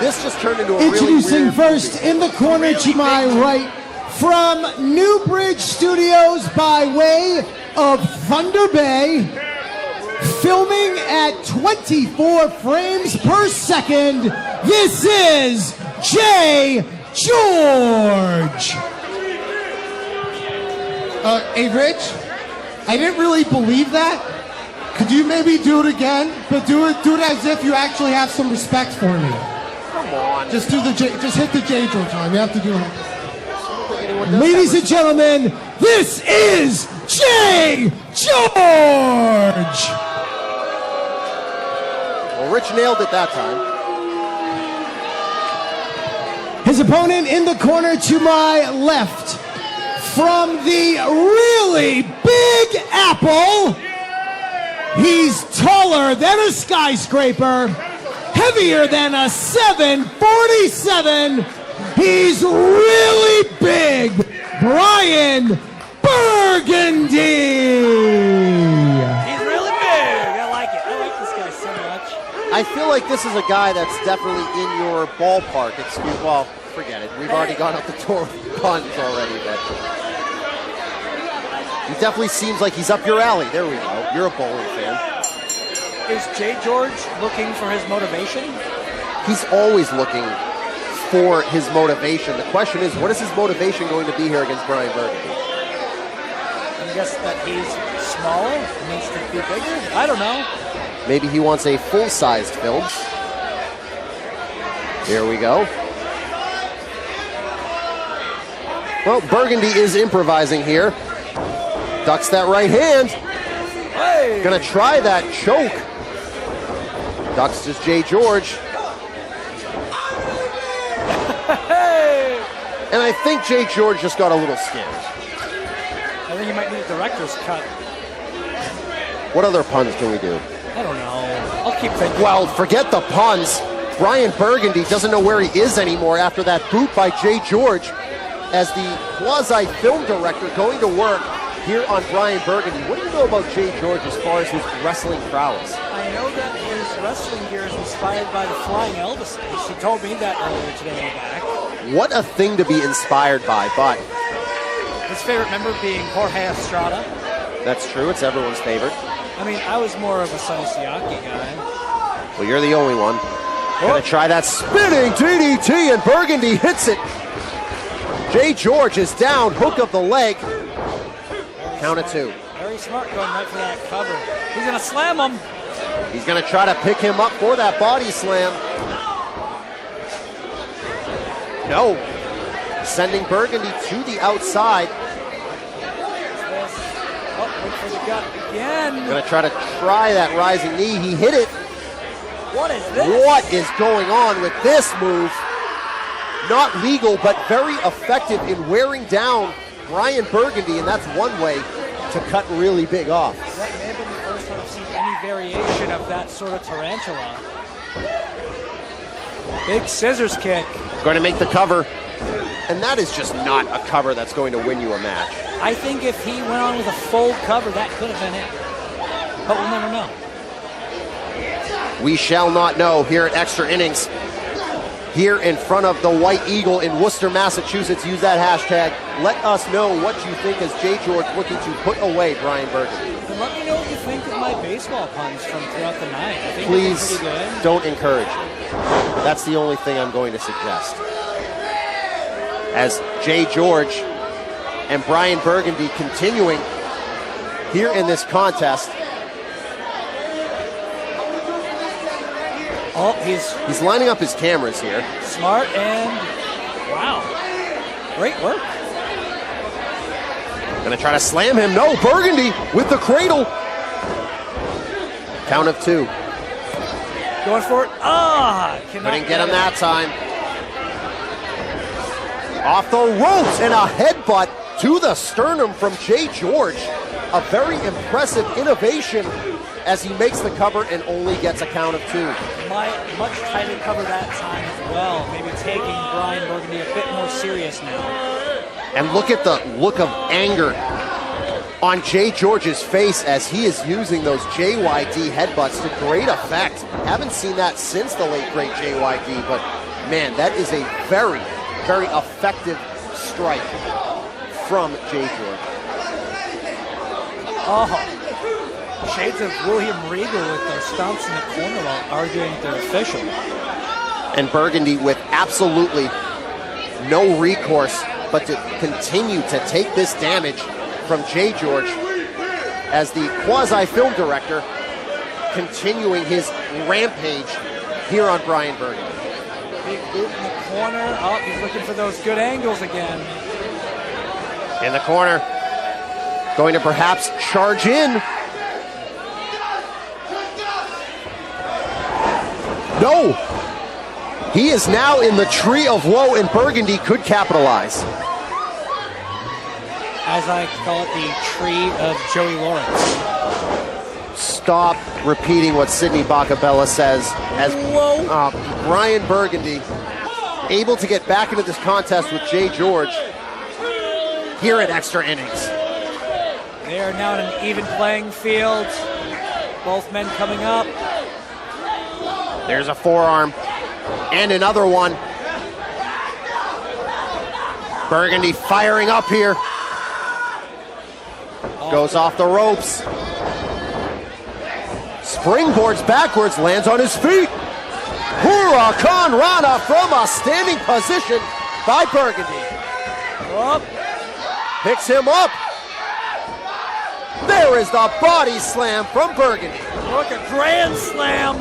This just turned into a Introducing really weird first movie. in the corner to my right, from Newbridge Studios by way of Thunder Bay, filming at 24 frames per second, this is Jay George. Hey, Rich, I didn't really believe that. Could you maybe do it again? But do it as if you actually have some respect for me. Come on. Just hit the J George line. You have to do it. Ladies and gentlemen, this is Jay George. Well, Rich nailed it that time. His opponent in the corner to my left, from the really Big Apple, he's taller than a skyscraper, heavier than a 747. He's really big, Brian Burgundy. He's really big. I like it. I like this guy so much. I feel like this is a guy that's definitely in your ballpark. Well, forget it. We've already gone up the door with puns already. But he definitely seems like he's up your alley. There we go. You're a bowling fan. Is Jay George looking for his motivation? He's always looking for his motivation. The question is, what is his motivation going to be here against Brian Burgundy? I guess that he's smaller, needs to be bigger. I don't know. Maybe he wants a full-sized film. Here we go. Well, Burgundy is improvising here. Ducks that right hand. Hey! Gonna try that choke. Ducks just Jay George. Hey! And I think Jay George just got a little scared. I think you might need a director's cut. What other puns can we do? I don't know. I'll keep thinking. Well, forget the puns. Brian Burgundy doesn't know where he is anymore after that boot by Jay George as the quasi-film director going to work here on Brian Burgundy. What do you know about Jay George as far as his wrestling prowess? I know that his wrestling gear is inspired by the Flying Elvis. He told me that earlier today in the back. What a thing to be inspired by, but His favorite member being Jorge Estrada. that's true. It's everyone's favorite. I mean, I was more of a Sonny Siaki guy. Well, you're the only one. Gonna try that spinning DDT, and Burgundy hits it. Jay George is down, hook of the leg. Count of two. Very smart going right for that cover. He's gonna slam him. He's gonna try to pick him up for that body slam. No. Sending Burgundy to the outside. Oh, look for the gut again. Gonna try that rising knee. He hit it. What is this? What is going on with this move? Not legal, but very effective in wearing down Brian Burgundy, and that's one way to cut really big off. That may have been the first time I've seen any variation of that sort of tarantula. Big scissors kick. Going to make the cover, and that is just not a cover that's going to win you a match. I think if he went on with a full cover, that could have been it. But we'll never know. We shall not know here at Extra Innings. Here in front of the White Eagle in Worcester, Massachusetts. Use that hashtag. Let us know what you think as Jay George looking to put away Brian Burgundy. And let me know what you think of my baseball puns from throughout the night. I think Please they're pretty good. don't encourage it. That's the only thing I'm going to suggest. As Jay George and Brian Burgundy continuing here in this contest. Oh, he's lining up his cameras here. Smart and wow. Great work. Gonna try to slam him. No, Burgundy with the cradle. Count of two. Going for it. Couldn't get him that time. Off the ropes and a headbutt to the sternum from Jay George. A very impressive innovation as he makes the cover and only gets a count of two. Much tighter cover that time as well. Maybe taking Brian Burgundy a bit more serious now. And look at the look of anger on Jay George's face as he is using those JYD headbutts to great effect. Haven't seen that since the late great JYD, but man, that is a very, very effective strike from Jay George. Oh, shades of William Regal with those stomps in the corner while arguing with their official. And Burgundy with absolutely no recourse but to continue to take this damage from Jay George as the quasi-film director continuing his rampage here on Brian Burgundy. Big boot in the corner. Oh, he's looking for those good angles again. In the corner, going to perhaps charge in. No! He is now in the tree of woe, and Burgundy could capitalize. As I call it, the tree of Joey Lawrence. Stop repeating what Sidney Bacabella says as Brian Burgundy able to get back into this contest with Jay George here at Extra Innings. They are now in an even playing field. Both men coming up. There's a forearm and another one. Burgundy firing up here. Goes off the ropes. Springboards backwards, lands on his feet. Huracan Rana from a standing position by Burgundy. Up. Picks him up. There is the body slam from Burgundy. Look, a grand slam.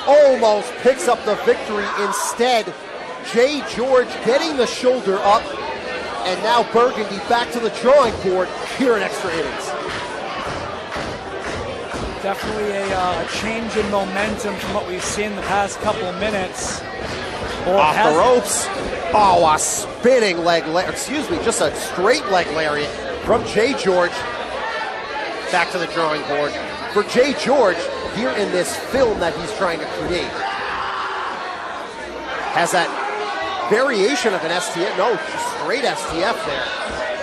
Almost picks up the victory instead. Jay George getting the shoulder up. And now Burgundy back to the drawing board here in Extra Innings. Definitely a change in momentum from what we've seen the past couple of minutes. Off the ropes. Oh, a spinning leg, just a straight leg lariat from Jay George. Back to the drawing board for Jay George here in this film that he's trying to create. Has that variation of an STF, no, straight STF there.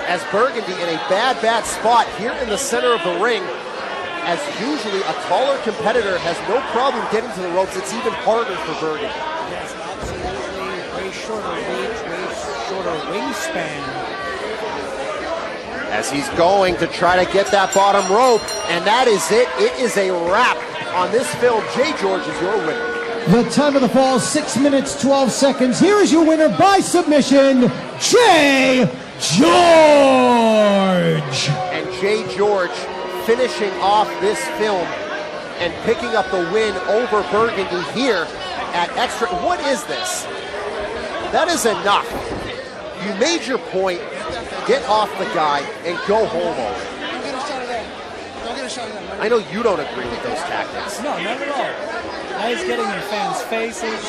As Burgundy in a bad spot here in the center of the ring. As usually a taller competitor has no problem getting to the ropes, it's even harder for Burgundy. Yes, absolutely. Way shorter reach, way shorter wingspan. As he's going to try to get that bottom rope, and that is it. It is a wrap on this film. Jay George is your winner. The time of the fall, 6 minutes, 12 seconds. Here is your winner by submission, Jay George. And Jay George finishing off this film and picking up the win over Burgundy here at Extra. What is this? That is enough. You made your point. Get off the guy and go home. Don't get a shot of that. Don't get a shot of that. I know you don't agree with those tactics. No, not at all. Now he's getting in fans' faces.